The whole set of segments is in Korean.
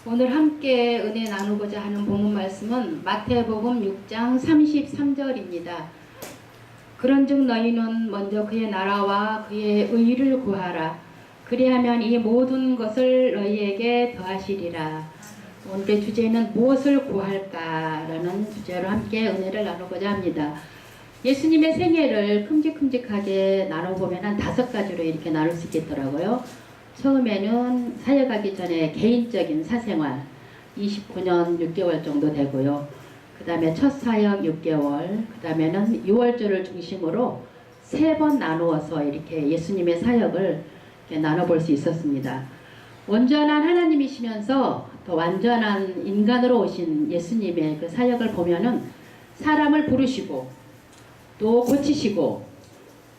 오늘 함께 은혜 나누고자 하는 본문 말씀은 마태복음 6장 33절입니다. 그런즉 너희는 먼저 그의 나라와 그의 의를 구하라. 그리하면 이 모든 것을 너희에게 더하시리라. 오늘의 주제는 무엇을 구할까라는 주제로 함께 은혜를 나누고자 합니다. 예수님의 생애를 큼직큼직하게 나눠보면 한 5가지로 이렇게 나눌 수 있겠더라고요. 처음에는 사역하기 전에 개인적인 사생활 29년 6개월 정도 되고요. 그 다음에 첫 사역 6개월, 그 다음에는 6월절을 중심으로 3번 나누어서 이렇게 예수님의 사역을 이렇게 나눠볼 수 있었습니다. 온전한 하나님이시면서 더 완전한 인간으로 오신 예수님의 그 사역을 보면은 사람을 부르시고 또 고치시고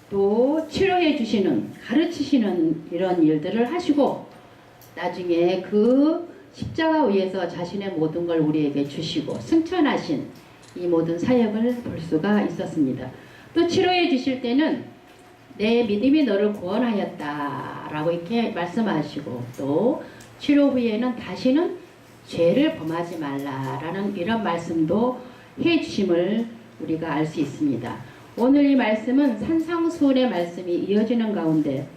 또 치료해 주시는, 가르치시는 이런 일들을 하시고 나중에 그 십자가 위에서 자신의 모든 걸 우리에게 주시고 승천하신 이 모든 사역을 볼 수가 있었습니다. 또 치료해 주실 때는 내 믿음이 너를 구원하였다 라고 이렇게 말씀하시고 또 치료 후에는 다시는 죄를 범하지 말라라는 이런 말씀도 해 주심을 우리가 알 수 있습니다. 오늘 이 말씀은 산상수훈의 말씀이 이어지는 가운데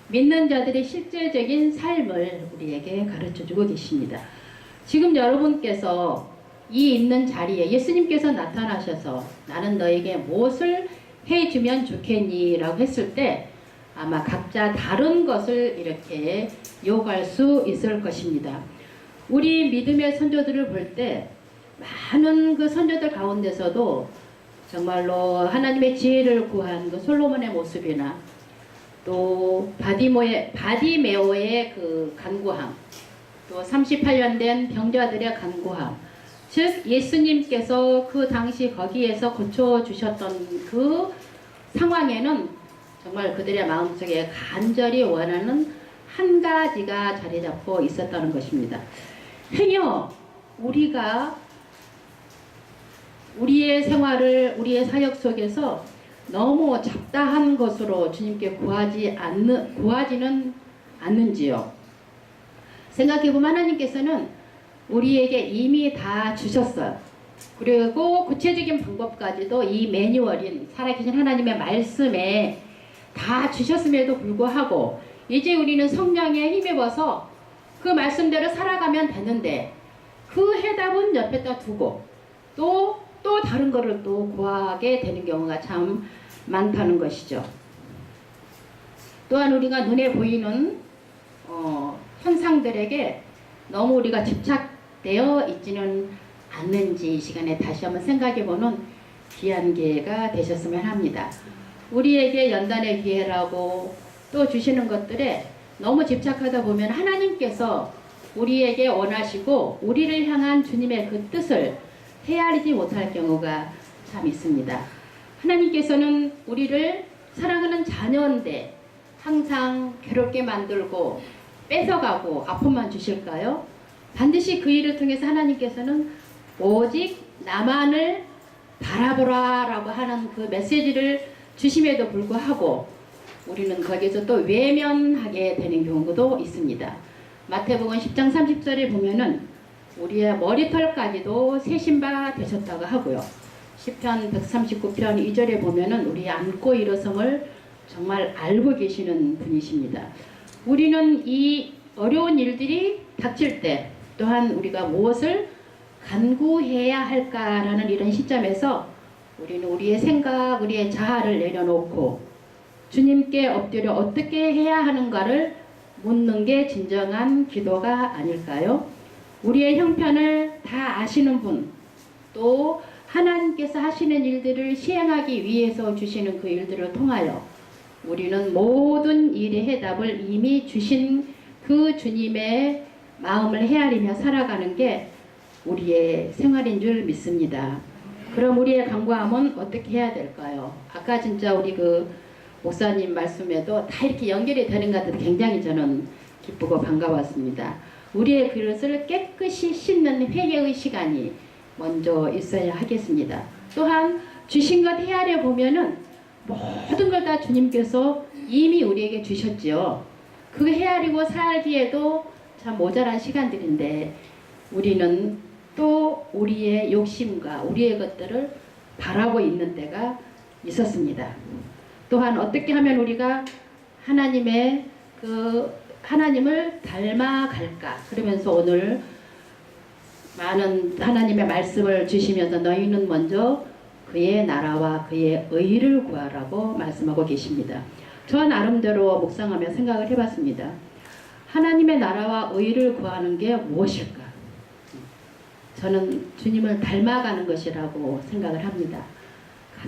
믿는 자들의 실제적인 삶을 우리에게 가르쳐주고 계십니다. 지금 여러분께서 이 있는 자리에 예수님께서 나타나셔서 나는 너에게 무엇을 해주면 좋겠니? 라고 했을 때 아마 각자 다른 것을 이렇게 요구할 수 있을 것입니다. 우리 믿음의 선조들을 볼 때 많은 그 선조들 가운데서도 정말로 하나님의 지혜를 구한 그 솔로몬의 모습이나 또 바디메오의 그 간구함, 또 38년 된 병자들의 간구함, 즉 예수님께서 그 당시 거기에서 고쳐주셨던 그 상황에는 정말 그들의 마음속에 간절히 원하는 한 가지가 자리 잡고 있었다는 것입니다. 행여 우리가 우리의 생활을, 우리의 사역 속에서 너무 잡다한 것으로 주님께 구하지는 않는지요? 생각해보면 하나님께서는 우리에게 이미 다 주셨어요. 그리고 구체적인 방법까지도 이 매뉴얼인 살아계신 하나님의 말씀에 다 주셨음에도 불구하고 이제 우리는 성령에 힘입어서 그 말씀대로 살아가면 되는데 그 해답은 옆에다 두고 또 다른 거를 또 구하게 되는 경우가 참 많다는 것이죠. 또한 우리가 눈에 보이는 현상들에게 너무 우리가 집착되어 있지는 않는지 이 시간에 다시 한번 생각해보는 귀한 기회가 되셨으면 합니다. 우리에게 연단의 기회라고 또 주시는 것들에 너무 집착하다 보면 하나님께서 우리에게 원하시고 우리를 향한 주님의 그 뜻을 헤아리지 못할 경우가 참 있습니다. 하나님께서는 우리를 사랑하는 자녀인데 항상 괴롭게 만들고 뺏어가고 아픔만 주실까요? 반드시 그 일을 통해서 하나님께서는 오직 나만을 바라보라 라고 하는 그 메시지를 주심에도 불구하고 우리는 거기서 또 외면하게 되는 경우도 있습니다. 마태복음 10장 30절에 보면은 우리의 머리털까지도 세신 바 되셨다고 하고요. 시편 139편 2절에 보면은 우리의 안고 일어섬을 정말 알고 계시는 분이십니다. 우리는 이 어려운 일들이 닥칠 때 또한 우리가 무엇을 간구해야 할까라는 이런 시점에서 우리는 우리의 생각, 우리의 자아를 내려놓고 주님께 엎드려 어떻게 해야 하는가를 묻는 게 진정한 기도가 아닐까요? 우리의 형편을 다 아시는 분, 또 하나님께서 하시는 일들을 시행하기 위해서 주시는 그 일들을 통하여 우리는 모든 일의 해답을 이미 주신 그 주님의 마음을 헤아리며 살아가는 게 우리의 생활인 줄 믿습니다. 그럼 우리의 간구함은 어떻게 해야 될까요? 아까 진짜 우리 그 목사님 말씀에도 다 이렇게 연결이 되는 것 같아서 굉장히 저는 기쁘고 반가웠습니다. 우리의 그릇을 깨끗이 씻는 회개의 시간이 먼저 있어야 하겠습니다. 또한 주신 것 헤아려 보면은 모든 걸 다 주님께서 이미 우리에게 주셨지요. 그 헤아리고 살기에도 참 모자란 시간들인데 우리는 또 우리의 욕심과 우리의 것들을 바라고 있는 때가 있었습니다. 또한 어떻게 하면 우리가 하나님의 하나님을 닮아갈까? 그러면서 오늘 많은 하나님의 말씀을 주시면서 너희는 먼저 그의 나라와 그의 의를 구하라고 말씀하고 계십니다. 저 나름대로 묵상하며 생각을 해봤습니다. 하나님의 나라와 의를 구하는 게 무엇일까? 저는 주님을 닮아가는 것이라고 생각을 합니다.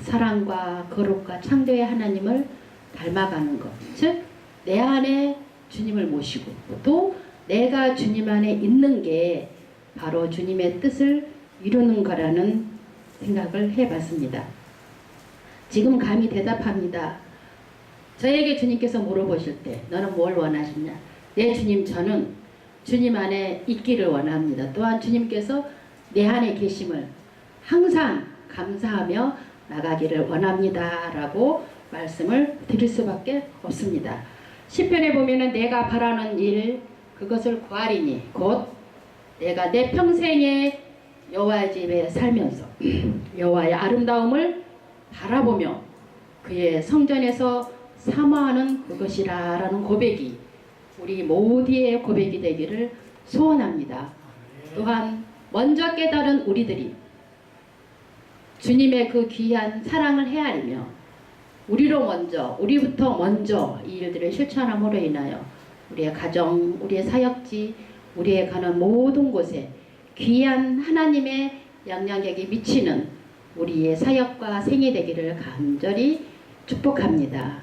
사랑과 거룩과 창조의 하나님을 닮아가는 것. 즉, 내 안에 주님을 모시고 또 내가 주님 안에 있는 게 바로 주님의 뜻을 이루는 거라는 생각을 해봤습니다. 지금 감히 대답합니다. 저에게 주님께서 물어보실 때 너는 뭘 원하시냐? 네 주님, 저는 주님 안에 있기를 원합니다. 또한 주님께서 내 안에 계심을 항상 감사하며 나가기를 원합니다 라고 말씀을 드릴 수밖에 없습니다. 시편에 보면은 내가 바라는 일 그것을 구하리니 곧 내가 내 평생에 여호와의 집에 살면서 여호와의 아름다움을 바라보며 그의 성전에서 사모하는 그것이라 라는 고백이 우리 모두의 고백이 되기를 소원합니다. 또한 먼저 깨달은 우리들이 주님의 그 귀한 사랑을 헤아리며 우리부터 먼저 이 일들을 실천함으로 인하여 우리의 가정, 우리의 사역지, 우리의 가는 모든 곳에 귀한 하나님의 영향력이 미치는 우리의 사역과 생이 되기를 간절히 축복합니다.